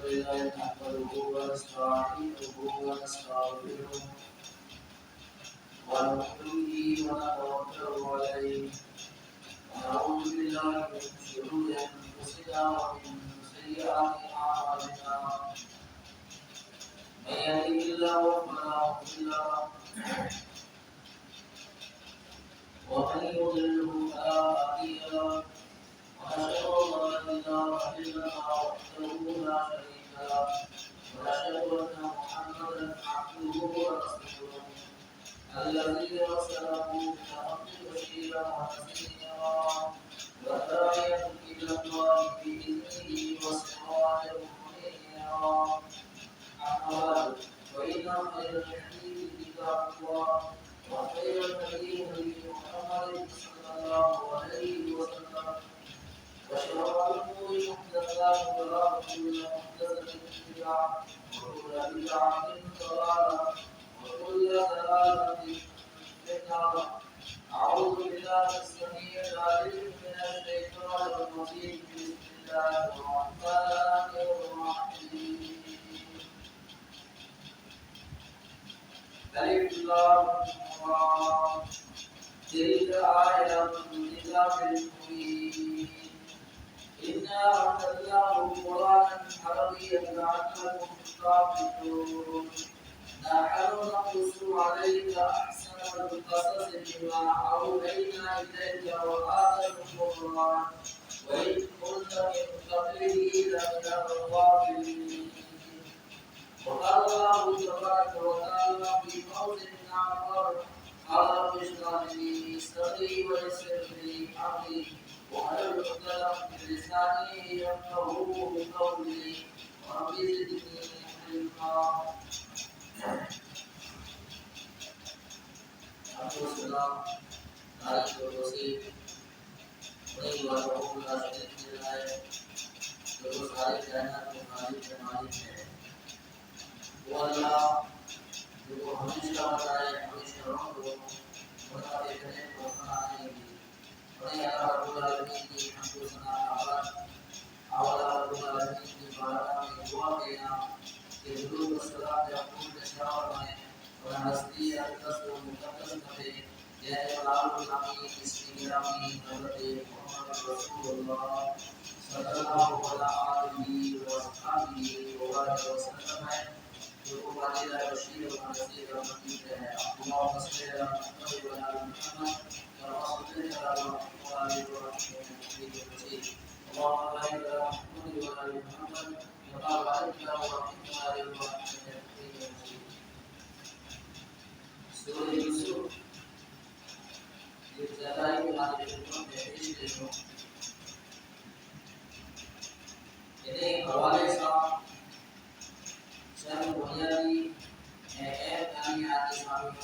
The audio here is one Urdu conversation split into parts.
لله نحمده ونستعينه ونستغفره ونؤمن به ونتوكل عليه ونعوذ بالله من شرور انفسنا ومن سيئات اعمالنا من يهده الله فلا مضل له ومن يضلله فلا هادي له ونشهد ان لا اله الا الله وحده لا شريك له ونشهد ان محمدا عبده ورسوله الذي ارسله بالحق بشيرا ونذيرا وداعيا الى الله باذنه وسراجا منيرا اما بعد فان خير الحديث كتاب الله وخير الهدي هدي محمد صلى الله عليه وسلم وشر الامور محدثاتها وكل محدثه بدعه وكل بدعه ضلاله وكل ضلاله في النار. اعوذ بالله السميع العليم من الشيطان الرجيم. بسم الله الرحمن الرحيم. الف لام را تلك آيات الكتاب المبين إنا أنزلناه قرآنا عربيا لعلكم تعقلون نحن نقص عليك أحسن القصص بما أوحينا إليك وهذا القرآن وإن كنت من قبله لمن الغافلين. وقال الله تبارك وتعالى في موضع آخر قال رب اشرح لي صدري ويسر لي أمري واحلل عقدة من لساني يفقهوا قولي رب زدني علما. السلام عليكم وسلم وعليكم السلام جو سارے کائنات کے مالک ہے وہ اللہ جو ہمیشہ بتائے ہمیشہ رہو بتاتے رہے تو بنانے گی بڑے اللہ رب العالمین کی حمد و ثنا آباد اول رب العالمین کی بارگاہ میں دعا کیا کہ درود و سلام یقول شاہ میں اور ہستی اقدس و مقدس کرے جیسے بلال الامین اس کی گرامی حضرت محمد رسول اللہ صلی اللہ علیہ وسلم وسلم ہے جو فاضل بشیر و نذیر و مدید ہے. اللهم صل على محمد وعلى ال محمد كما صليت على ابراهيم وعلى ال ابراهيم اللهم بارك على محمد وعلى ال محمد كما باركت على ابراهيم وعلى ال ابراهيم. سورہ یوسف یہ ابتدائی قرآن کے میں پیش کروں ایک حوالے سے چند بنیادی اہم کہانیاں آج سامنے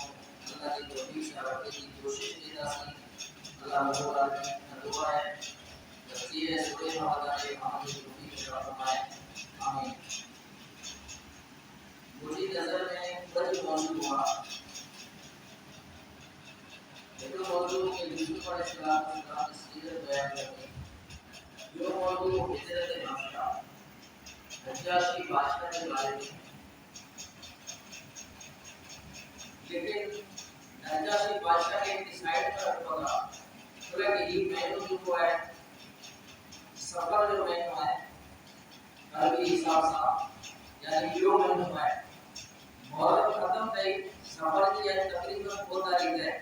اللہ کی توفیق سے رکھنے کی کوشش کی جاتی. اللہ رب العالمین کا دعا ہے تفسیر سورہ بقرہ کے ہماری توفیق سے فرمائے آمین. مجھے نظر میں بڑی موضوع ہوا ایک موضوع کے یوسف علیہ السلام کی سیرت بیان کرنے جو موضوع ہجرت بادشاہ نجاشی بادشاہ کے بارے میں. لیکن نجاشی بادشاہ نے ڈیسائیڈ کر رکھا کہ یہ مہینوں جو ہے سفر جو مہینوں ہے عربی حساب سے یعنی جو مہینوں ہے محرم ختم تھے سفر کی تقریباً 2 تاریخ ہے.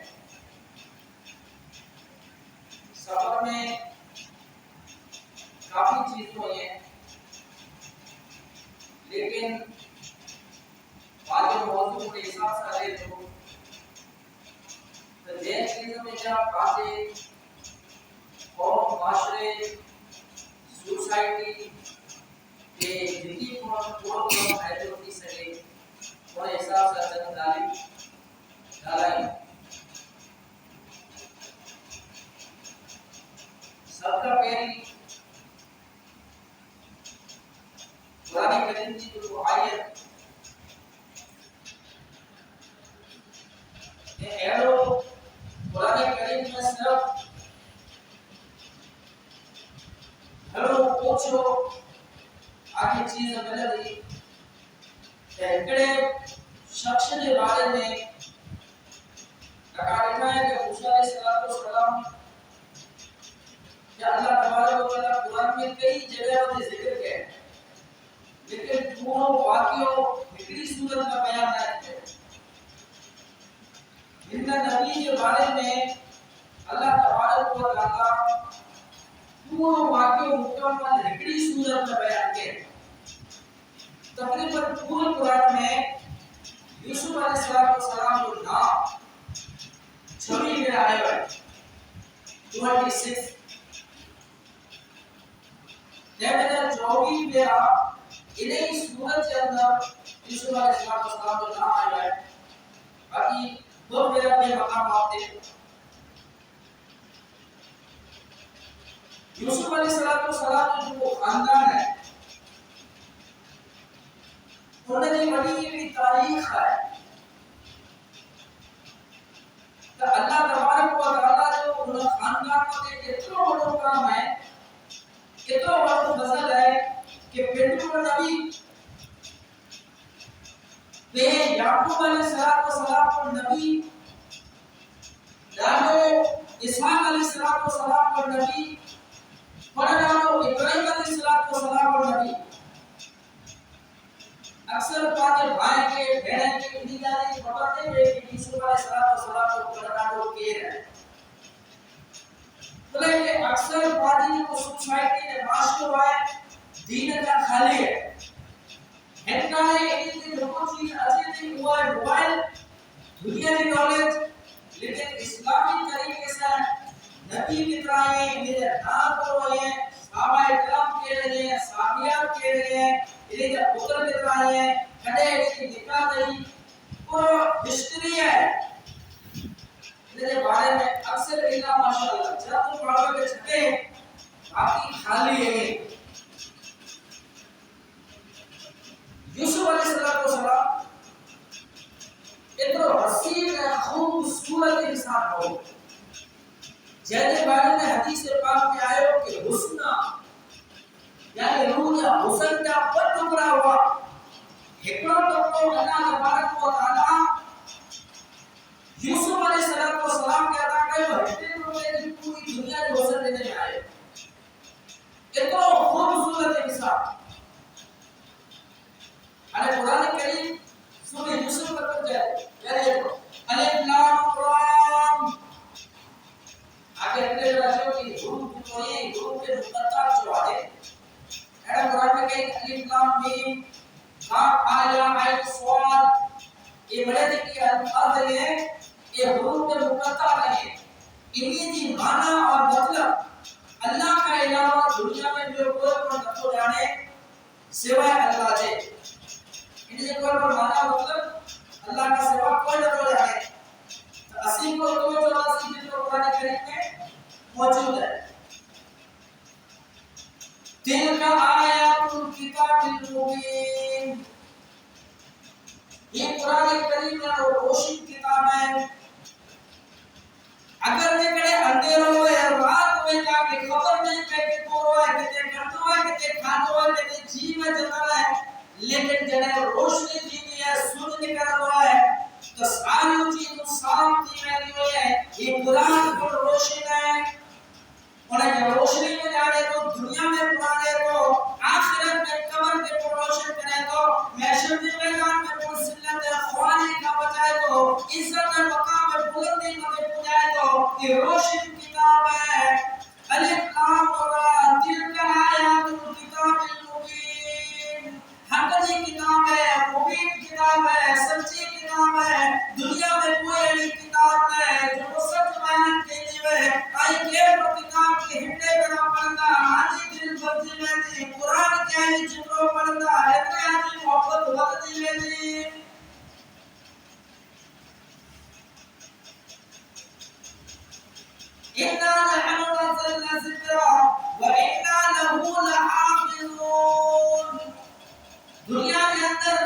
سفر میں کافی چیز ہوئی ہیں لیکن بعض موضوع کے حساب سے لے تو جن چیزوں میں کیا باتیں قوم معاشرے سوسائٹی کے زندگی کو فائدے ہوتی سکے اور حساب سے چند ڈالائی. سب کا پہلی قرآن کریم کی جو آیت ایرو قرآن کریم میں صرف ہلو پوچھو آگے چیز ملدی ایکڑے شخص کے بارے میں لکھا ہے کہ موسیٰ علیہ السلام کہ اللہ تبارک و تعالیٰ قرآن میں کئی جگہ پر ذکر ہے لیکن دونوں واقعوں ہکڑی صورت کا بیان نہ ہے. ان نبی کے بارے میں اللہ تبارک و تعالیٰ دونوں واقعوں مکمل ہکڑی صورت میں بیان ہے. تقریباً پورے قرآن میں یوسف علیہ السلام کو نام 26 میں آئے ہوئے 26 لیکن 24 میں انہیں اس صورت کے اندر یوسف علیہ السلام کو نام آئے ہوئے. باقی دو میرا بے مقامات تھے. یوسف علیہ السلام جو خاندان ہے انہوں نے بڑی ایک تاریخ ہے کہ اللہ تبارک و تعالیٰ جو انہوں خاندان کو دے اتنا بڑا کام ہے اتنا بڑا فضل ہے کہ بیٹو نبی بے یعقوب علیہ السلام کو نبی ڈالو اسحاق علیہ السلام کو نبی پڑھ ڈالو ابراہیم علیہ السلام کو نبی. اکثر پاتے بھائی کے بہن کے انہی جانے بتاتے ہیں کہ یوسف علیہ السلام کو پڑھنا وہ کیر ہے. بولے کہ اکثر پاتی کو سوسائٹی نے معاشرہ ہے دین کا خالی ہے ہنکا ہے انہی کی جو چیز اچھی تھی وہ ہے موبائل دنیا کی نالج لیکن اسلامی طریقے سے نبی کی طرح ہے انہیں نام کرو ہے صحابہ اکرام کے رہے ہیں صحابیات کے رہے ہیں انہیں جب پتر کی طرح ہے کھڑے کی نکاح دئی پورا ہسٹری ہے. انہیں بارے میں اکثر اللہ ماشاءاللہ جب تم پڑھو کے چھٹے باقی خالی ہے. یوسف علیہ السلام اتنا حسین خوبصورت انسان ہو جیسے بارے میں حدیث پاک میں آئے ہو کہ حسن یعنی روح یا حسن کا پر ٹکڑا ہوا ہکڑوں ٹکڑوں اللہ تبارک و تعالیٰ یوسف علیہ السلام کے عطا کرے وہ ہکڑے ٹکڑے کی پوری دنیا کے حسن دینے میں آئے اتنا خوبصورت انسان. قرآن کریم سورہ یوسف پر جائے یعنی الف لام قرآن آگے اگلے راجوں کی حروف جو ہے حروف کے مقطع جو ہے قرآن میں کہیں الف لام میم کاف آیا عین صاد یہ بڑے کی الفاظ ہیں یہ حروف کے مقطع ہیں انہی کی معنی اور مطلب اللہ کا علاوہ دنیا میں جو کوئی نہ جانے سوائے اللہ کے انہیں کوئی پر معنی مطلب اللہ کا سوا کوئی نہ جانے. اسی کو جو جو قرآن کریم میں موجود ہے. تلک آیات الکتاب المبین یہ قرآن کریم میں روشن کتاب ہے. اگر نکڑے اندھیروں ہوئے رات ہوئے کا کہ خبر نہیں کہ کورو ہے کہ کرتو ہے کہ کھانو ہے کہ جی میں جتا ہے لیکن جنہیں روشنی دیتی ہے سورج نکلا ہوا ہے تو ساری چیز صاف تھی میں ہوئی ہے. یہ قرآن کو روشن ہے انہیں کہ روشنی میں جانے تو دنیا میں پڑھانے تو آخرت میں قبر کے پر روشن کرے تو محشر میں میدان میں پر ذلت خوانی کا بچائے تو عزت مقام بلندی میں پہنچائے تو یہ روشن کتاب ہے. الف لام را تلک آیات الکتاب المبین حقیقی کتاب ہے مبین کتاب ہے سچی کتاب ہے. دنیا میں کوئی ایسی کتاب ہے جو سچ بیان کیتی ہے آئی کے کتاب کے ہٹے بنا پڑھنا آجی دل برزی میں دی قرآن کے آئی جنروں پڑھنا اتنے آجی محبت وقتی میں دی. اِنَّا نَحْنُ نَزَّلْنَا الذِّكْرَ وَإِنَّا لَهُ لَحَافِظُونَ. دنیا کے اندر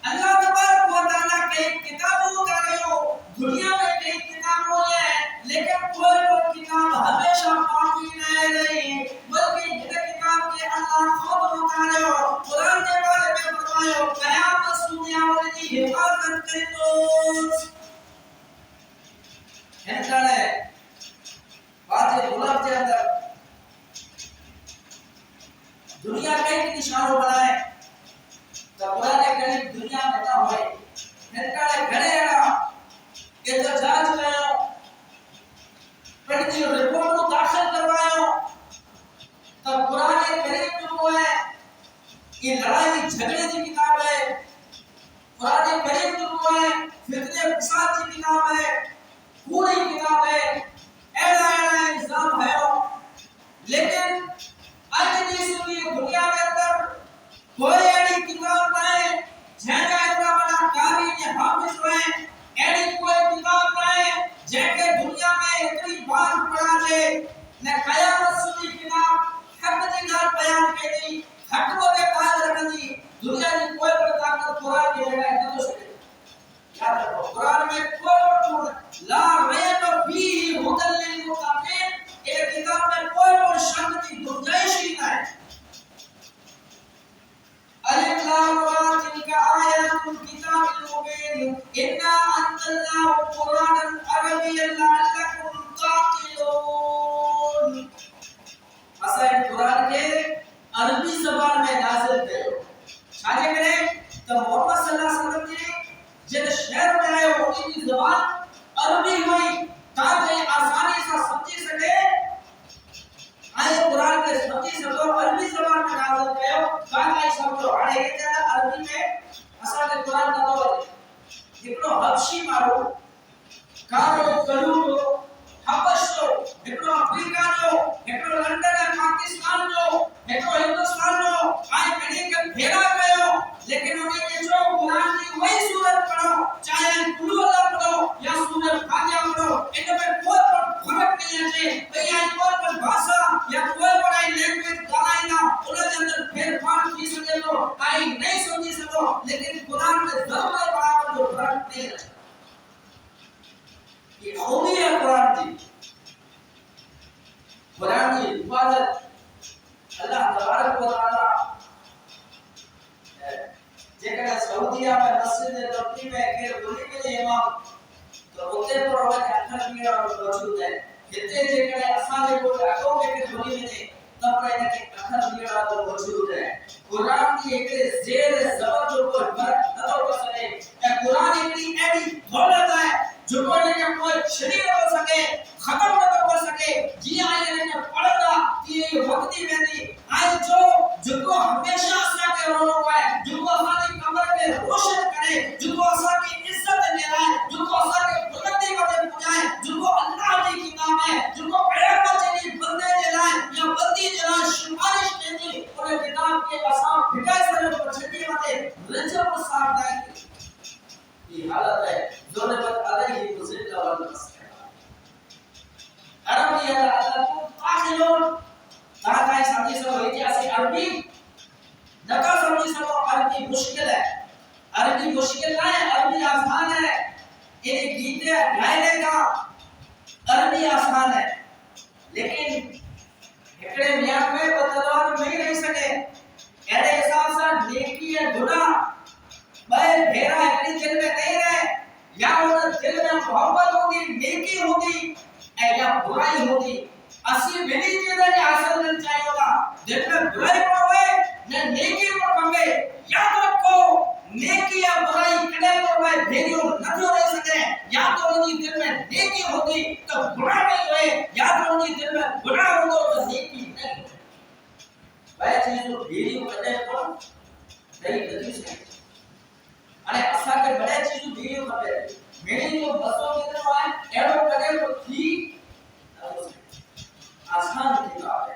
اللہ تبارک و تعالیٰ کے کتاب اتارے ہو دنیا میں کئی کتابوں ہیں لیکن کوئی کتاب ہمیشہ باقی نہیں رہی بلکہ یہ کتاب کے اللہ خود موت اتارو قرآن کے بارے میں فرمایا قیامت دنیا والی حفاظت کرو ہنکڑے باتیں غلط کے اندر دنیا کئی نشانوں بنائے تو قرآن کریم دنیا میں نہ ہوئے ہنکڑے گھڑے رہا کہ تو جانچ گئے پڑھتی رپورٹ کو داخل کروایا تو قرآن کریم جو ہے یہ لڑائی جھگڑے کی کتاب ہے قرآن کریم جو ہے فتنے فساد کی کتاب ہے پوری کتاب ہے ایڑا الزام ہے لیکن آج کی سنی دنیا کے اندر کوئی ایڑی کتاب نہیں جہاں اتنا بڑا قاری نے حافظ ہوئے ایڑی کوئی کتاب نہیں جہاں دنیا میں اتنی بار پڑھا جائے نہ قیامت سنی کتاب حق کی گل بیان کی دی حق کو کے قائم رکھ دی دنیا کی کوئی بڑی طاقت قرآن کی جگہ نہ ہو سکے یاد رکھو قرآن میں کوئی لا ریب فیہ ھدی للمتقین ایک کتاب میں کوئی شک کی گنجائش ہی نہیں الف لام را تلک آیات الکتاب المبین انا انزلناه قرانا عربیا لعلکم تعقلون اصل قرآن کے عربی زبان میں نازل کرو شاجے کرے تو محمد صلی اللہ علیہ وسلم نے جن شہر میں آئے ان کی زبان عربی ہوئی تاکہ آسانی سے سمجھی سکے آئے قرآن کے سمجھی سکو عربی زبان میں نازل کرو تاکہ سمجھو آڑے یہ جانا عربی میں اصل قرآن کا دور اتنو حبشی مارو کارو کرو حبش جو اتنو افریقہ جو اتنو لندن ہے پاکستان جو اتنو ہندوستان جو آئے کڑی کے بھیڑا گئے لیکن انہیں یہ جو قرآن کی وہی صورت پڑھو چاہے قلو اللہ پڑھو یا سورت فاتحہ پڑھو ان میں کوئی فرق نہیں ہے بھئی آئی کوئی پر بھاشا یا کوئی بڑائی لینگویج گالائی نہ انہیں جندر پھر پھار کی سکے لو آئی نہیں سمجھی سکو لیکن قرآن میں ضرور برابر جو فرق نہیں ہے یہ خوبی ہے قرآن کی قرآن کی حفاظت اللہ تبارک و تعالی جیکڑا سعودیہ میں مسجد نبوی میں کہ بولی میں امام تو ہوتے پر وہ اکھر میرا موجود ہے جتے جیکڑا اساں کو اگوں میں کہ بولی میں تب رہنے کے اکھر میرا موجود ہے قرآن کی ایک زیر زبر جو پر فرق نہ ہو سکے قرآن ایک ایسی دولت ہے جو کوئی شریر ہو سکے ختم نہ کر سکے جی آئے نے پڑھنا یہ وقتی میں دی آج جو کو ہمیشہ اسا کے رونو ہے جو کو ہماری کمر میں روشن کرے جو کو اسا کی عزت دے رہا ہے جو کو اسا کے بلندی کو پہنچائے جو کو اللہ کی کتاب ہے جو کو قیامت کے بندے دے رہا ہے یا بندی دے رہا ہے سفارش دے دی اور کتاب کے اساں پھٹائے سر کو چھٹی متے رجب کو صاحب ہے یہ حالت ہے جو نے بات علیہ مزل والمسکن عربی ہے اللہ تعالی تاکہ سمجھی سکو ایسی عربی نکا سمجھی سکو عربی مشکل ہے عربی مشکل نہ ہے عربی آسان ہے یہ گیتے گائنے کا عربی آسان ہے لیکن ایکڑے میاں میں وہ تلوار نہیں رہ سکے ایرے حساب سے نیکی ہے گناہ بھائی بھیرا اپنی دل میں نہیں رہے یا ان دل میں محبت ہوگی نیکی ہوگی یا برائی ہوگی اسی بلی چیزیں نے حاصل کرنا چاہیے ہوگا دل میں برائی پر ہوئے یا نیکی پر کمے یاد رکھو نیکی یا برائی کڑے پر ہوئے بھیریوں نہ جو رہ سکے یا تو انہی دل میں نیکی ہوگی تو برا نہیں ہوئے یا تو انہی دل میں برا ہوگا تو نیکی نہیں ہوئے بھائی چیزوں بھیریوں کڑے پر نہیں نتیج ہے અને અસા કે બડે ચીજુ ભીડિયો કરે મેની જો બસો કિતનો આય એડો કરે તો થી આસાન થી આવે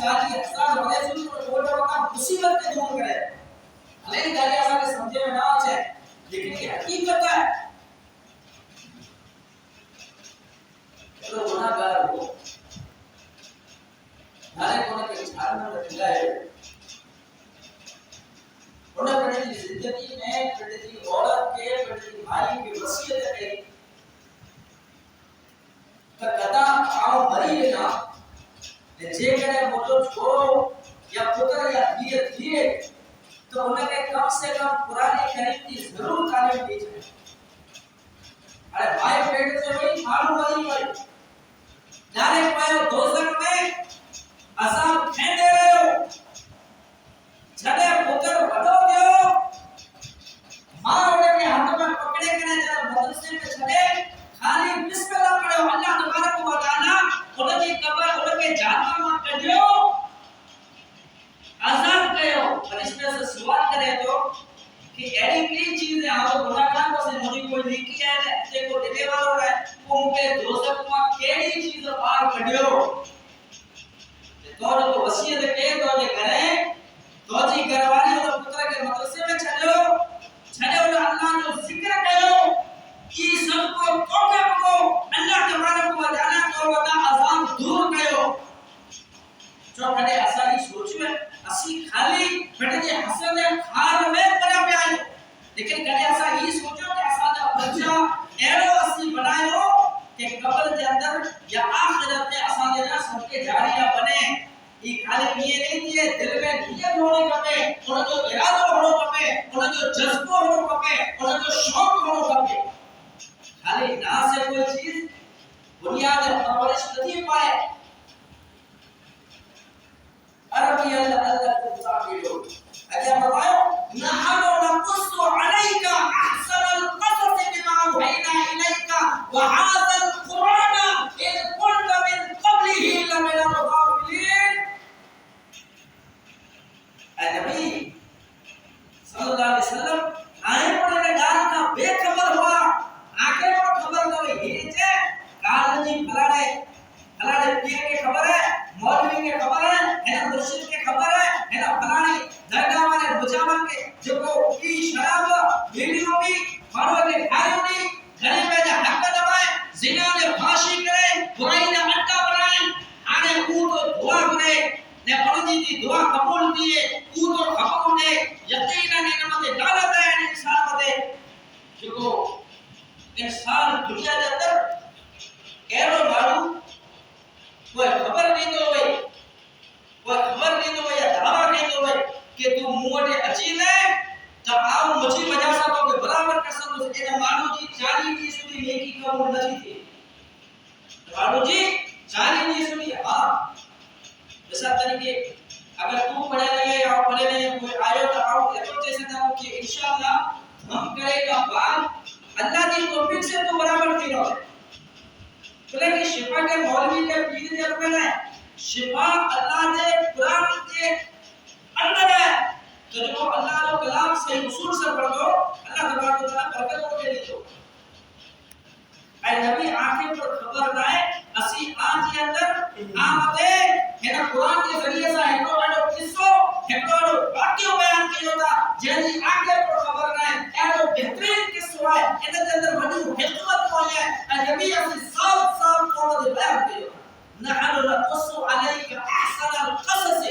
40,000 پریشانی کو چھوڑا کا مصیبت کے دور کرے نہیں گالی اسا کے سمجھے میں نہ آچے لیکن یہ حقیقت ہے تو گناہگار ہو نارے کونے کے چھار میں رکھا ہے انہیں پڑھے کی زندگی میں پڑھے کی عورت کے پڑھے کی بھائی کی وصیت ہے کہ کدا آؤ مری لینا جے کرے موٹو چھوڑو یا پتر یا دھیرے دھیرے تو انہیں کہ کم سے کم قرآن کریم کی ضرور تعلیم دی جائے ارے بھائی پیٹ سے وہی معلوم مری ہوئی جانے پائے دوزخ میں عذاب کھیندے رہے ہو جڑے پتر بڑو گئے ماں انہیں کے ہاتھ میں پکڑے کرے جب مدرسے میں چھڑے خالی بسم اللہ پڑھو اللہ تبارک و تعالی انہیں کی قبر انہیں کے جانور ماں کر دیو آزاد کہو فرشتے سے سوال کرے تو کہ ایڈی کی چیز ہے آپ گناہگار کو سے مجھے کوئی نیکی ہے تے کو دینے والا ہے وہ مجھے دوزخ میں کیڑی چیز پار کڈیو تو وصیت کے تو یہ کرے تو جی گھروالی اور پتر کے مدرسے میں چھڑو اللہ جو ذکر کرو کی سب کو توقع کو اللہ تبارک و تعالی کو ودا عذاب دور کرو جو کدے اسا ہی سوچو ہے اسی خالی بیٹے جے حسن خار میں پڑا پیا ہے لیکن کدے اسا ہی سوچو کہ اسا دا بچہ ایڑو اسی بنایو کہ قبر دے اندر یا آخرت میں اسا دے سب کے جاریہ بنے یہ خالی یہ نہیں کہ دل میں نیت ہونے کپے اور جو ارادہ ہونا کپے اور جو جذبہ ہونا کپے اور جو شوق ہونا کپے خالی نہ سے کوئی چیز بنیاد پرورش نہیں پائے عربی اللہ کو تعبیرو اگر فرمایا نحن نقص عليك احسن القصص بما اوحينا اليك وهذا القران اذ كنت من قبله لمن الغافلين اے نبی صلی اللہ علیہ وسلم آئے پڑھنے گان کا بے خبر ہوا آگے کو خبر نہ ہوئی یہ چے کال جی فلانے پیر کے خبر ہے مولوی کے خبر ہے مرشد کے خبر ہے فلانے درگاہ والے مجاور کے جو کو کی شراب ویڈیو بھی مارو کے کھائے نہیں گھر میں جا حق دبائے زنا نے فاشی کرے برائی نے اڈا بنائے آنے او تو دعا کرے نے پڑھی تھی دعا قبول دیے او تو خبر دے یقینا نے نماز دعوت ہے انسان دے جو کو انسان دنیا کے اندر ایرو مارو کوئی خبر نہیں تو ہوئی کوئی خبر نہیں تو ہوئی یا دعویٰ نہیں تو ہوئی کہ تو موٹے اچھی لے جب آؤ مجھے وجہ سا تو کہ برابر قسم اس کے مانو جی 40 کی سنی نیکی کا مول نہیں تھی مانو جی 40 کی سنی ہاں جیسا طریقے اگر تو پڑھے نہیں یا پڑھے نہیں کوئی آئے تو آؤ یہ تو جیسے تھا کہ انشاءاللہ ہم کرے گا بات اللہ کی توفیق سے تو برابر تھی رہو بلے کہ شفا کے مولوی کے پیر دے رکھنا ہے شفا اللہ دے قرآن کے اندر ہے تو جو اللہ کا کلام صحیح اصول سے پڑھ دو اللہ تبارک و تعالی برکت کو دے دو اے نبی آنکھیں پر خبر نہ ہے اسی آنکھ کے اندر آمدے ہے نا قرآن کے ذریعے سے ہیکو اڈو قصو ہیکو اڈو واقعہ بیان کیا ہوتا جیسی آنکھیں پر خبر نہ ہے ایڈو بہترین قصو ہے اندر اندر بڑی حکمت ہوئی ہے اے نبی اسی صاف قول دے بیان کیا نحن نقص عليك احسن القصص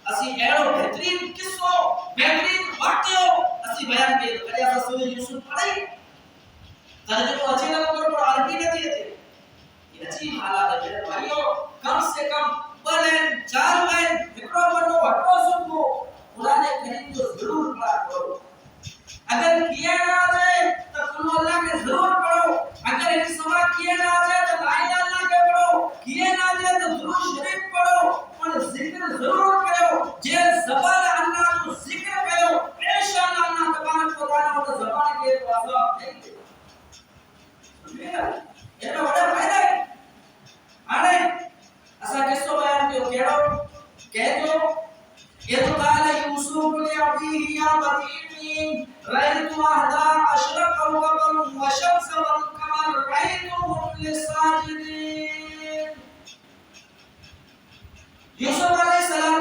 اسی ایڈو بہترین قصو بہترین واقعہ اسی بیان کیا کرے اسا سورہ یوسف پڑھی ترجمہ اچھے نہ کرو پر عربی نہ دیے تھے یہ اچھی حالات ہے میرے بھائیو کم سے کم پڑھیں 4 مہینے فکرو بنو ہٹو سن کو قرآن کریم کو ضرور پڑھا کرو اگر کیا نہ آجائے تو کلو اللہ کے ضرور پڑھو اگر ایک سوا کیا نہ آجائے تو لا الہ اللہ کے پڑھو کیا نہ آجائے تو درود شریف پڑھو اور ذکر ضرور کرو جے زبان اللہ کو ذکر کرو انشاءاللہ اللہ تبارک و تعالی اور زبان کے واسطہ نہیں دے یہ تو بڑا فائدہ ہے آنے اسا کسو بیان کیو کیڑو کہہ دو یہ تو قال یوسف لابیہ یا بنی رأيت 11 كوكبا والشمس والقمر رأيتهم لساجدين یوسف علیہ السلام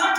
60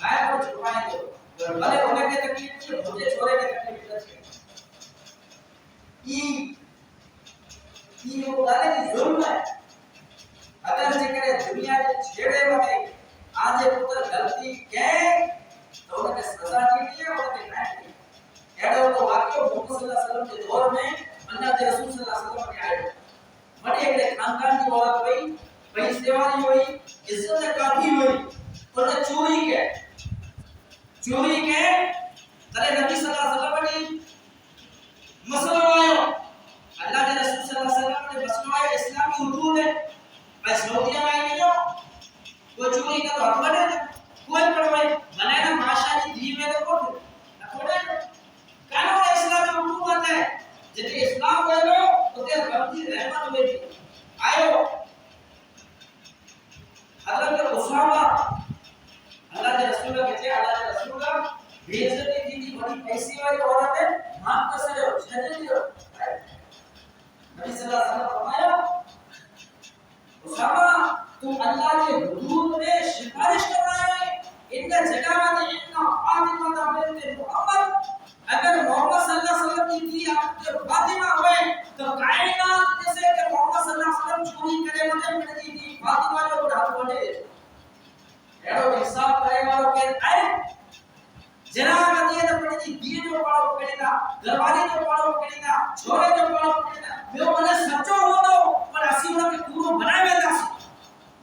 غائب کو چھپائیں دو بھلے انہیں کی تکلیف ہے مجھے چھوڑے کی تکلیف ہے یہ وہ گانے کی ظلم ہے اگر جکرے دنیا کے چھیڑے بنے آج پتر غلطی کہیں تو انہیں سزا دی ہے اور انہیں نائٹ دی ایڈو کو واقعہ محمد صلی اللہ علیہ وسلم کے دور میں اللہ کے رسول صلی اللہ علیہ وسلم نے آئے بڑے ایک خاندان کی عورت ہوئی پیسے والی ہوئی عزت کافی ہوئی انہیں چوری کے ترے نبی صلی اللہ علیہ وسلم نے مسئلہ آیا اللہ کے رسول صلی اللہ علیہ وسلم نے مسئلہ آیا اسلامی حدود ہے میں سعودیہ میں آئی نہیں وہ چوری کا تو حق بنے تھا کوئی پڑھوائی بنائے نا معاشرہ کی دین میں تو کوئی نکوڑے قانون اسلام میں حکومت ہے جتنے اسلام ہوئے لو تو تیر ربطی رحمت ہوئے تھی آئے حضرت اسامہ اللہ کے رسول کا کہتے ہیں اللہ کے رسول کا بےعزتی تھی بڑی پیسی والی عورت ہے معاف کر سکے ہو چھنے دی ہو نبی صلی اللہ علیہ وسلم فرمایا اسامہ تم اللہ کے حدود میں سفارش کر رہے ہیں ان کا جگہ میں ان کا فاطمہ بنت محمد اگر محمد صلی اللہ علیہ وسلم کی آپ کے فاطمہ ہوئے تو کائنات جیسے کہ محمد صلی اللہ علیہ وسلم چوری کرے مجھے ملتی تھی فاطمہ جو ڈھال بنے ایڈو حساب کرے والوں کے آئے جناب دیے تو پڑی دی جو پاڑو پڑینا گھروالی جو پاڑو پڑینا چھوڑے جو پاڑو پڑینا میں بنے سچو ہو دو پر اسی انہوں کے پورو بنائے ویدا سی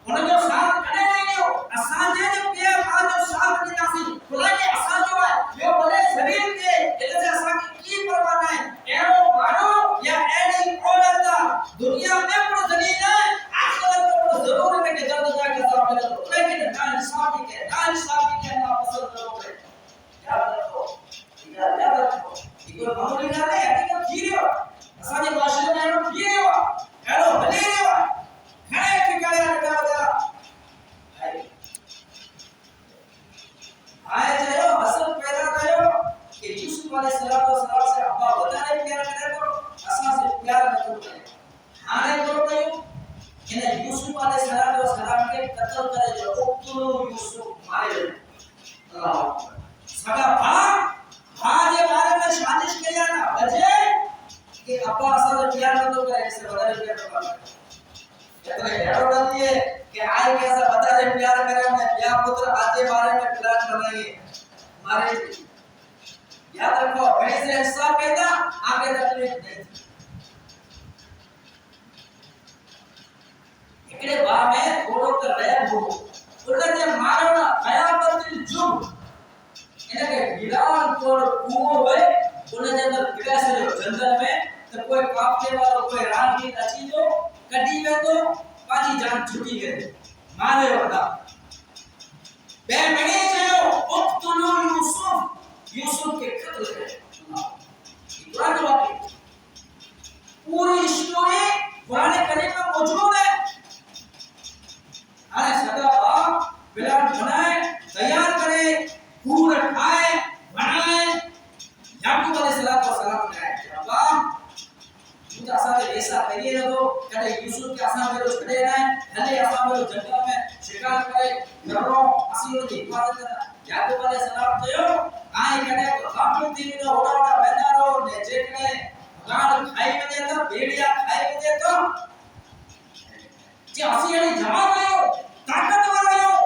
انہوں جو ساتھ کھڑے نہیں ہو اسان جے جو پیر آج جو ساتھ دیتا سی کھلا کے اسان جو ہے یہ بنے سبیل کے یہ سے اسان کی پروانا ہے ایڈو مانو یا ایڈی اولتا دنیا میں پڑو دلیل ہے آخرت میں پڑو ضرور ہے کہ جلد جا کے ساتھ ملے تو لیکن نا انصافی کے اللہ پسند کرو گے یاد رکھو یہ کوئی معمولی نہ ہے حقیقت جی رہے ہو اسان جی معاشرے میں ایڈو جی رہے ہو ایڈو بھلے رہے ہو کھڑے ٹھکانے رکھا جا آئے جائے حسن پیدا کرو کہ یوسف علیہ السلام سے ابا بتانے پیار کرے تو اساں سے پیار نہ کرے آنے جو کہو انہیں یوسف علیہ السلام کے قتل کرے جو اقتلوا یوسف مارے اللہ سگا بھاج کے بارے میں سازش کیا نا بچے کہ ابا اساں سے پیار نہ کرے اس سے بدلے پیار کرے اتنے ایڈو ڈالتی ہے کہ آئے کیسا بتا دے پیار کرے ہمیں یا پتر آجے بارے میں پلان بنائیے مارے یاد رکھو بڑے سے حصہ پیدا آگے تکلیف نہیں اکڑے باہ میں تھوڑو کر ریب ہو انہیں جب مارنا قیامت الجب انہیں کہ گیران توڑ کنو ہوئے انہیں جب اندر گرہ سے جو جنگل میں تو کوئی کافلے والا کوئی ران کی اچھی جو کٹی میں تو پانی جان چھٹی گئے مارے ہوتا بے منے چاہو اقتلوا یوسف کے قتل کرے قرآن جو واقعی پوری اسٹوری قرآن کریم میں موجود ہے آنے صدا باپ بلان بنائے تیار کرے پور اٹھائے بنائے یعقوب علیہ السلام نے اللہ مجھے آسان ایسا کریے نہ دو کہتے یوسف کے آسان میں چھڑے رہے ہلے آسان میں جنگل میں شکار کرے گھروں اسیروں کی حفاظت کرنا یعقوب علیہ السلام تو آئے کہتے تو خامل تیوی نہ ہوڑا ہوڑا بہنا رو نے جیکنے گاڑ کھائی میں دیتا بیڑیا کھائی میں دیتا جی اسی علی جواب آئے ہو طاقت والے ہو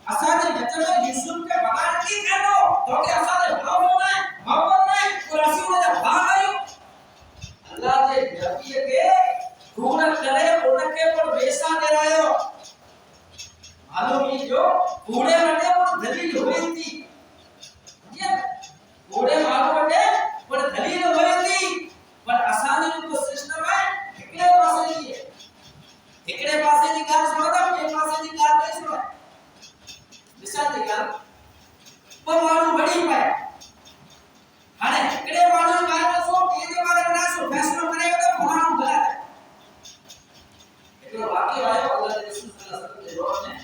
آسان بچے یوسف کے بغیر کی کہنو تو کہ آسان محبت نہیں اور اسیروں نے بھاگ آئے ہو اللہ دے نبی کے گھوڑا کرے گھوڑا کے پر ویسا دے رہے ہو معلوم ہی جو گھوڑے رہے پر دلیل ہوئی تھی گھوڑے معلوم رہے پر دلیل ہوئی تھی پر آسانی کو سسٹم ہے ہکڑے پاسے نہیں ہے ہکڑے پاسے کی کار سنا تھا یہ پاسے کی کار نہیں سنا مثال دی کار پر معلوم بڑی پائے ہانے ہکڑے معلوم کار میں سو یہ بارے میں سو فیصلہ کرے گا تو معلوم غلط ہے ایک واقعہ آیا اللہ کے رسول صلی اللہ علیہ وسلم کے دور میں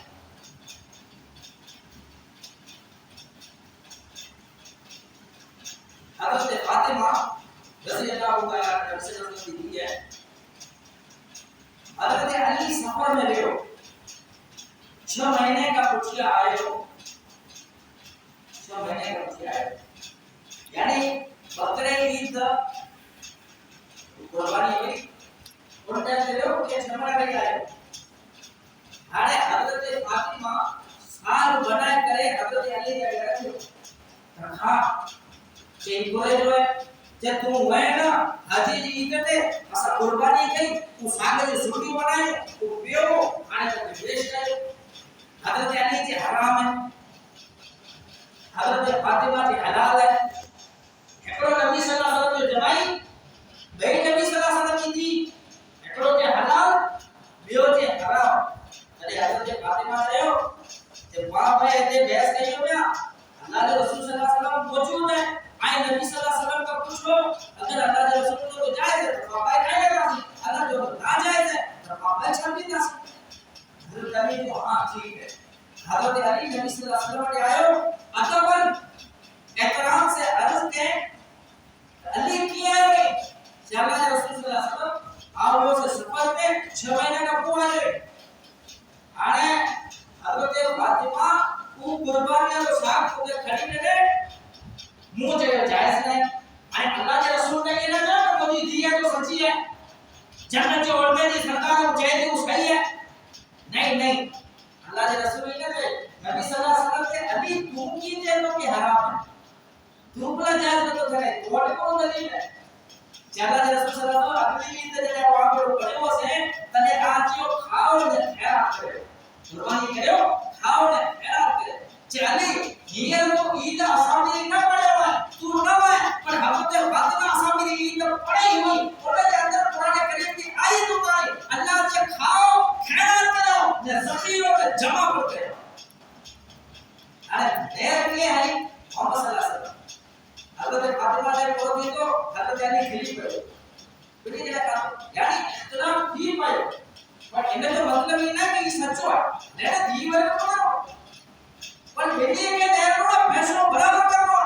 حضرت فاطمہ رضی اللہ عنہا نبی صلی اللہ علیہ وسلم کی ہے حضرت علی سفر میں گئے 6 مہینے کا پوچھیا آئے ہو قربانی ہوئی ان ٹائم تے لو کہ چھمڑا رہی آئے ہارے حضرت فاطمہ سال بنا کرے حضرت علی کے رکھو رکھا کہ کوئی جو ہے جب تم ہوئے نا حاجی جی کہتے اسا قربانی کئی تو ساگے جو سوٹی بنائے تو پیو آنے تک پیش کرے حضرت علی کے حرام ہے حضرت فاطمہ کے حلال ہے ایکڑو نبی صلی اللہ علیہ وسلم جو جمائی بھئی نبی صلی اللہ علیہ وسلم کی ایکڑو کے حلال بیو کے حرام ارے حضرت فاطمہ رہو جب باپ ہے تے بحث کہی ہو گیا اللہ کے رسول صلی اللہ علیہ وسلم موجود ہے آئے نبی صلی اللہ علیہ وسلم کا پوچھو اگر اللہ کے رسول کو جائز ہے تو پاپا کھائے گا اگر جو ناجائز ہے تو پاپا چھوڑ بھی نہ سکتے حضرت علی کو ہاں ٹھیک ہے حضرت علی نبی صلی اللہ علیہ وسلم کے آئے ادب احترام سے عرض کے علی کیا ہے کہ اللہ کے رسول صلی اللہ علیہ وسلم آؤ سے سفر میں 6 مہینے کا کو آئے آنے حضرت فاطمہ کو قربانیاں کو صاحب کو کھڑی نے دے منہ جگہ جائز نہیں اللہ کے رسول نے یہ نہ کہا مجھے دی ہے تو سچی ہے جنت جو عورتیں جی سرکار کو چاہے تھی وہ صحیح ہے نہیں اللہ کے رسول نے کہا نبی صلی اللہ علیہ وسلم کے ابھی تم کی جنوں کے حرام ہے تم بلا جائز نہ تو کرے تمہارے کون دلیل ہے اللہ کے رسول صلی اللہ علیہ وسلم اگلی عید دے وہاں پر بڑے ہو سے تنے آجیو کھاؤ نے خیرات کرے قربانی کرو کھاؤ نے خیرات کرے چلی یہ تو عید اسامی نہ پڑے ہوا تو نہ ہے پر حضرت فاطمہ اسامی عید پڑھی ہوئی اور کے اندر قرآن کریم کی آیت اتاری اللہ سے کھاؤ خیرات کرو نے ذخیروں کو جمع کرتے ارے دیر کے ہے محمد صلی اللہ علیہ وسلم حضرت فاطمہ نے کو دی تو حضرت علی کھلی پڑے بڑی جگہ کا یعنی احترام دی پائے پر ان کا مطلب یہ نہ کہ یہ سچو ہے نے دی ور کرو پر میری کے دیر کو فیصلہ برابر کرو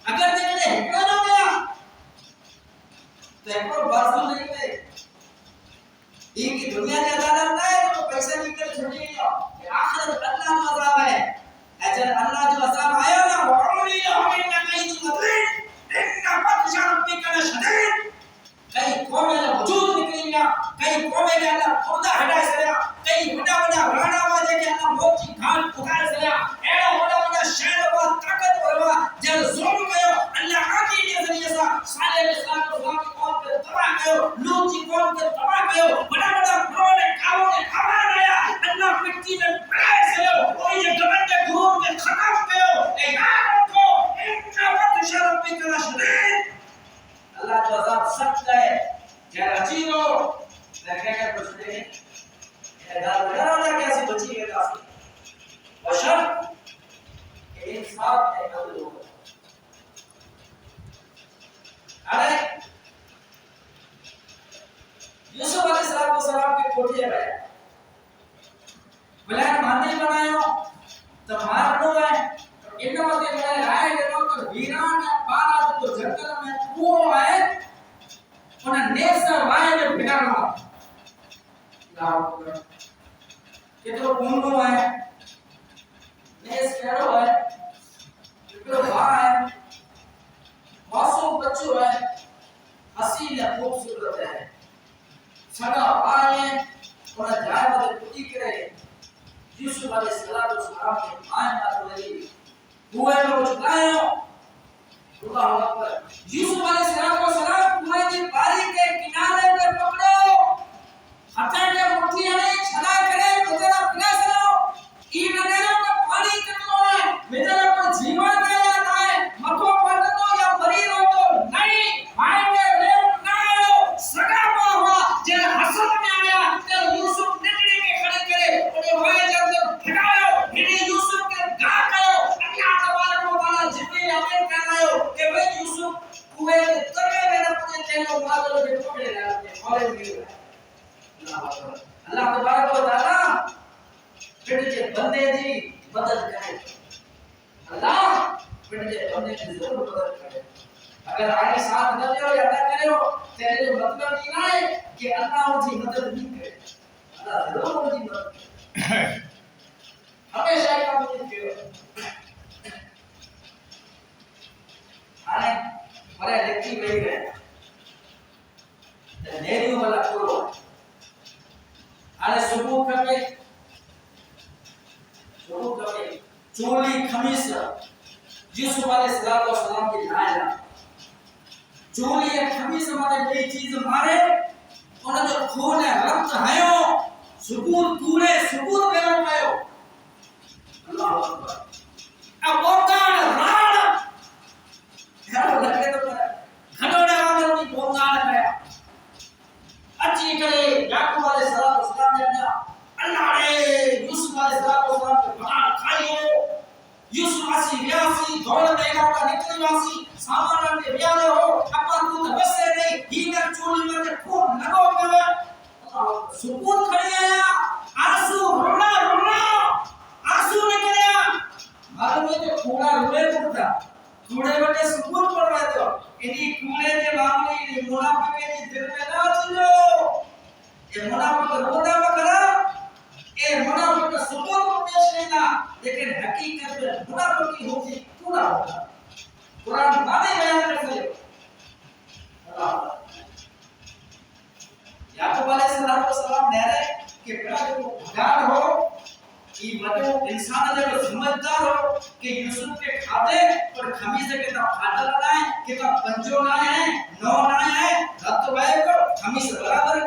اگر جے ہکڑا نہ گیا تو ایکو بارسو نہیں ہے یہ کی دنیا کی عدالت نہ ہے تو پیسہ نکل چھوڑی گیا کہ آخرت اللہ کا عذاب ہے اجل اللہ جو عذاب آیا نا وعلی لهم ان قید المتین ان بطش ربک لشدید کئی قومیں نے وجود نکلی گیا کئی قومیں نے اللہ خدا ہٹائے سریا کئی بڑا رانا واجے کے اللہ موچی گھان پکار سریا ایڑا بڑا شہر و طاقت وروا جب ظلم کیو اللہ آتی کے ذریعے سے صالح علیہ السلام کی قوم کو تباہ کیو لوط کی قوم کو تباہ کیو بڑا فرعون نے کاو نے خبر آیا اللہ مٹی میں بڑھائے سریا اور یہ گمنڈ گروہ کے ختم کیو اے یاد رکھو ان بطش ربک لشدید اللہ جو عذاب سخت ہے کیا رچیو لکھے کا کچھ نہیں ادھر ادھر اللہ کیسے بچی گئے کافی بشر انصاف ہے قبول ہوگا ارے یوسف علیہ السلام کے کوٹھے گئے بلین ماندی بنائے ہو تو مارنو ہے ان مدے میں رائے دیو تو ویران بارا تو جنگل میں کو ہے انہیں نیسر وائے میں بھگانا کتو کونو ہے نیس کیڑو ہے کتو بھا ہے معصوم بچو ہے حسین ہے خوبصورت ہے سگا آئے انہیں جائے بدے پتی کرے یوسف علیہ السلام کے آئے بات رہی ہوئے میں کچھ لائے ہو اللہ اکبر یوسف علیہ السلام کنویں کی پاری کے کنارے پہ پکڑو ہتھے کے مٹھی نہیں چھلا کرے تو تیرا پلا سلو ای نگروں کا پانی کتنا ہے میرا کوئی جیون کا یا نہ ہے مکو پڑھو یا مری ہو تو نہیں مائیں میں ریو نہ ہو سگا ہوا جے حسن میں آیا کہ یوسف نکلی کے کھڑے کرے انہیں وہاں جب بھگاؤ انہیں یوسف کے گا کرو اللہ تبارک و تعالی جبریل امین کہنا ہو کہ وہ یوسف کوئے کے ترے میں اپنے چہرے مادر کے پکڑے رہتے اور بھی اللہ تبارک و تعالی پھر کے بندے دی مدد کرے اللہ پھر کے بندے کی ضرور مدد کرے اگر آگے ساتھ نہ دیو یا نہ کرے ہو تیرے جو مطلب یہ نہ ہے کہ اللہ ان کی مدد نہیں کرے اللہ ضرور ان کی مدد کرے ہمیشہ کا مدد کرے آنے بڑے لکھی گئی ہے خمیس یوسف علیہ السلام کی لائے چولی خمیس ہمارے کئی چیز مارے انہیں جو خون رقت ہے سکون پورے سکون پیرو پائے اللہ اکبر اب اوکان راڑ ہیرو لگے تو پر گھنوڑے آمر کی بوکان پایا اچھی کرے یعقوب علیہ السلام نے اللہ نے یوسف علیہ السلام کے بغار کھائی ہو یوسف آسی ریاسی دولت ایگا کا نکلی واسی سامانہ کے بیالے ہو اپا تو بسے نہیں ہیگر چولی میں خون لگو گئے سکون کھڑی آیا آنسو رونا آنسو نکلے معلوم ہے کہ کوڑا روڑے پڑتا کوڑے بٹے سکون پڑ رہے تو انہی کوڑے نے معاملے منافق کے دل میں نہ چلو یہ منافق رونا بکرا اے منافق سکون کو پیش لینا لیکن حقیقت میں منافقی ہوتی کوڑا ہوتا قرآن مانے بیان کر سکے یعقوب علیہ السلام نے رہے کہ بڑا جو بھگان ہو یہ وجہ انسان جب سمجھدار ہو کہ یوسف کے کھاتے اور خمیزے کے تا پھاٹا لائیں کہ تا پنجو لائیں ہیں نو لائیں ہیں رت بائے کو خمیز برابر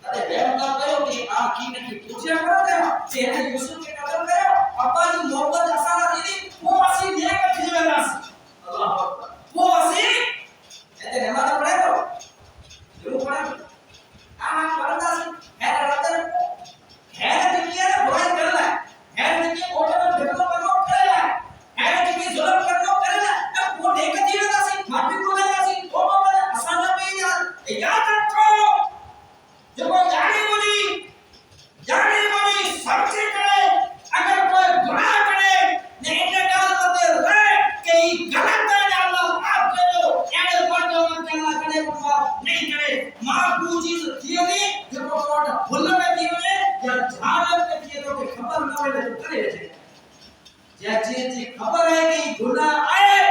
ارے بے مطلب کرو کہ آنکھی نے کی پوچھا کرو دے چہرے یوسف کے قدر کرو اپا جو محبت اسارہ دیدی وہ اسی دیا کا کھجوے ناس اللہ اکبر وہ اسی ایتے نماز پڑھے تو ضرور پڑھے آنکھ پڑھتا سی ہے رتر حیرت کی ہے برائی کرنا ہے حیرت کی کوٹے میں بھگو کرنا کرنا ہے حیرت کی ظلم کرنا کرنا اب وہ دیکھ دیئے گا سی مارپی کو لگا سی وہ بابا آسانہ پہ یاد رکھو جب وہ جانی بولی سمجھے کرے اگر کوئی گناہ کرے نہیں انتقال کرتے رہے کہ یہ غلط ہے یا اللہ آپ کرو ایڈے پڑھ جو میں کرنا کرے بڑھا نہیں کرے معقول چیز کیے دی جب وہ کوٹا بھولنے میں کیے یا جھالت میں کیے تو کہ خبر نہ ہوئے تو کرے جائے یا چیز خبر ہے کہ گناہ آئے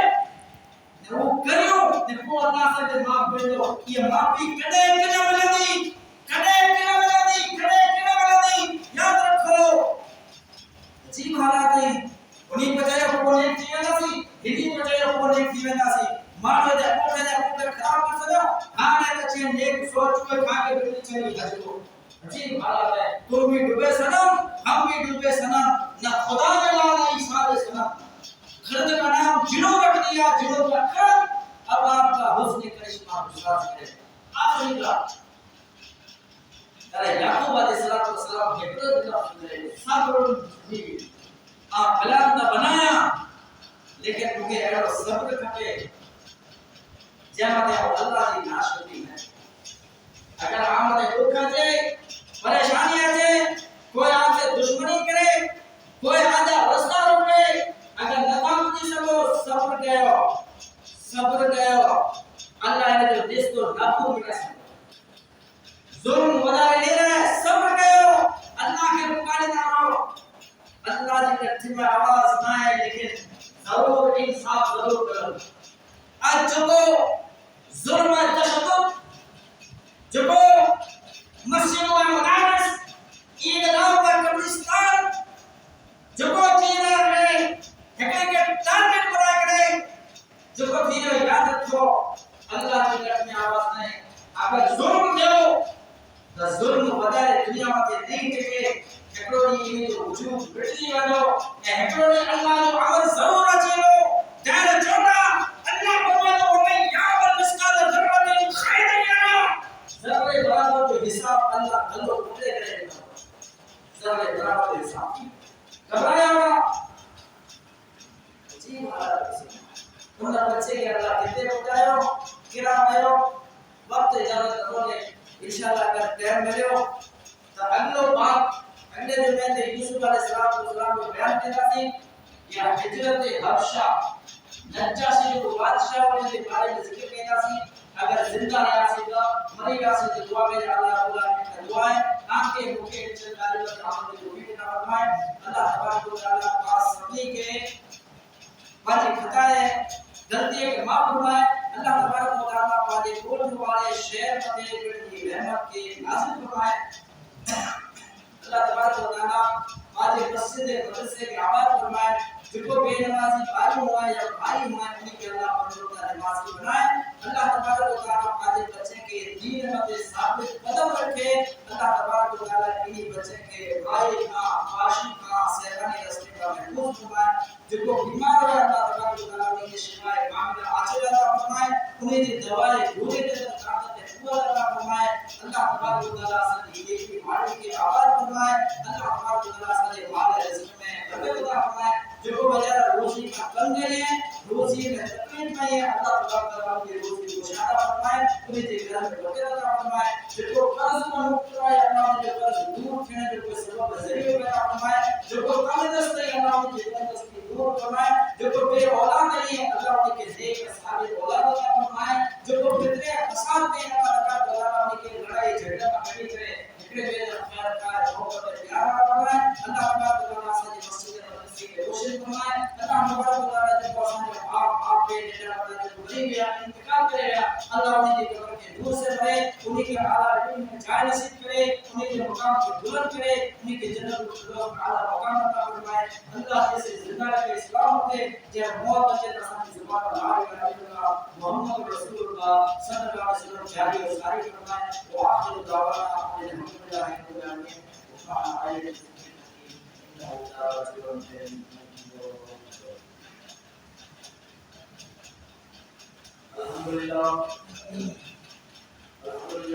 وہ کریو وہ اللہ سے کہ معاف کر دو یہ معافی کدے کدے ملے دی یاد رکھو عجیب حالات ہیں انہی بجائے کو نیک جیوے نہ سی انہی بجائے کو نیک جیوے نہ سی مانو دے اپنے خراب کر سکو کھانے بچے نیک سوچ کو کھا کے بلدی چلی حجو عجیب حالات ہے تم بھی ڈوبے سنم ہم بھی ڈوبے سنم نہ خدا نے لانا عیسیٰ علیہ السلام خرد کا نام جنوں رکھ دیا جنوں کا خرد اب آپ کا حسن کرشمہ بشراس کرے آخری بات یعقوب علیہ السلام کے حضرت صبر بھی آپ بلند بنایا لیکن مجھے ایڈو صبر کھٹے جہاں اللہ کی ناشکری ہے اگر آمد دکھا جائے پریشانی آ جائے کوئی آپ سے دشمنی کرے کوئی آجا رستہ روکے اگر نظام کی سبو صبر گئے اللہ نے جو دس کو نابو ملا سکتا ظلم ودار لے رہا ہے صبر کرو اللہ کے مقابلے نہ رہو اللہ کی طرف میں آواز نہ ہے لیکن ضرور انصاف ضرور کرو آج جب ظلم و تشدد جب مسجد و مدارس عیدگاہ کا قبرستان جب چیزیں کرے حقیقت ٹارگٹ بنا کرے جب چیزیں یاد رکھو اللہ کی طرف میں آواز نہیں اگر ظلم دو ظلم ودار دنیا میں نہیں ٹکے ہکڑوڑی یہ جو وجود بٹلی ونو اے ہکڑوڑی اللہ جو عمل ضرور اچھلو دائر چھوٹا اللہ فرماتا ہے یعمل مثقال ذرۃ خیرا یرا ذرے برابر جو حساب اللہ گلو پورے کرے گا ذرے برابر حساب گھبرایا ہوگا جی حالات ان بچے کے اللہ کتنے پہنچاؤ کرام آئے وقت اجازت کرو گے انشاءاللہ اگر ٹائم ملے ہو تو اگلو بات اگلے دن میں یوسف علیہ السلام کو بیان دیتا تھی یا ہجرت حبشہ نجاشی جو بادشاہ ہونے کے بارے میں ذکر کہتا تھی اگر زندہ رہا سی گا مری گا سی تو دعا میں اللہ تعالی کی دعائیں آپ کے مکے کے تعالی کا ہم نے جو بھی فرمائے اللہ تبارک و تعالی پاس سبھی کے باقی خطائیں غلطیاں کے معاف فرمائے اللہ تبارک و تعالی پاجے بولنے والے شہر فتح کی رحمت کے نازل فرمائے اللہ تبارک و تعالی ہمارے مسجد مدرسے کے آباد فرمائے جو بے نمازی بھائی ہوا یا بھائی ہوا انہیں کے اللہ پنجوں کا نمازی بنائے اللہ تبارک و تعالیٰ آج بچے کے دین میں ثابت قدم رکھے اللہ تبارک و تعالیٰ انہیں بچے کے بھائی کا عاشق کا سہرانی رستے کا محفوظ فرمائے جو بیمار ہوا اللہ تبارک و تعالیٰ انہیں شفائے کاملہ عاجل عطا فرمائے انہیں جو دوائیں گولی دے کر طاقت قوت عطا فرمائے اللہ تبارک و تعالیٰ سے یہ کی مالی کے آباد فرمائے اللہ تبارک و تعالیٰ سے مال رزق میں برکت عطا فرمائے جو بیچارہ روزی کا تنگ ہے روزی میں تکلیف میں ہے اللہ تبارک و تعالیٰ کی روزی کو شادہ فرمائے انہیں کے گھر میں برکت عطا فرمائے جو قرض میں مبتلا ہے اللہ جو قرض دور کرنے جو کوئی سبب ذریعہ پیدا فرمائے جو کم دست ہے اللہ کی کم دستی دور فرمائے جو بے اولاد نہیں ہے اللہ کے نیک صالح اولاد عطا فرمائے جو فتنے فساد میں اللہ تبارک و تعالیٰ کی لڑائی جھگڑا کا کمی کرے نکلے ہوئے خیر کا محبت پیار فرمائے اللہ تبارک و تعالیٰ سے مسجد مدرسے کے روشن فرمائے اللہ تبارک و تعالیٰ جو ہمارے آپ پہ نظر آتا ہے جو بڑی گیا انتقال کرے گا اللہ انہیں کی قبر کے نور سے بھرے انہیں کے اعلیٰ علم میں جائے نصیب کرے انہیں کے مقام کو بلند کرے انہیں کے جنت الفردوس کا اعلیٰ مقام عطا فرمائے اللہ جیسے زندہ کے اسلام ہوتے جب موت بچے رسان کی زبان پر لا الہ الا اللہ محمد رسول اللہ صلی اللہ علیہ وسلم جاری و ساری فرمائے وآخر دعوانا الحمدللہ رب العالمین وسبحان اللہ الحمدللہ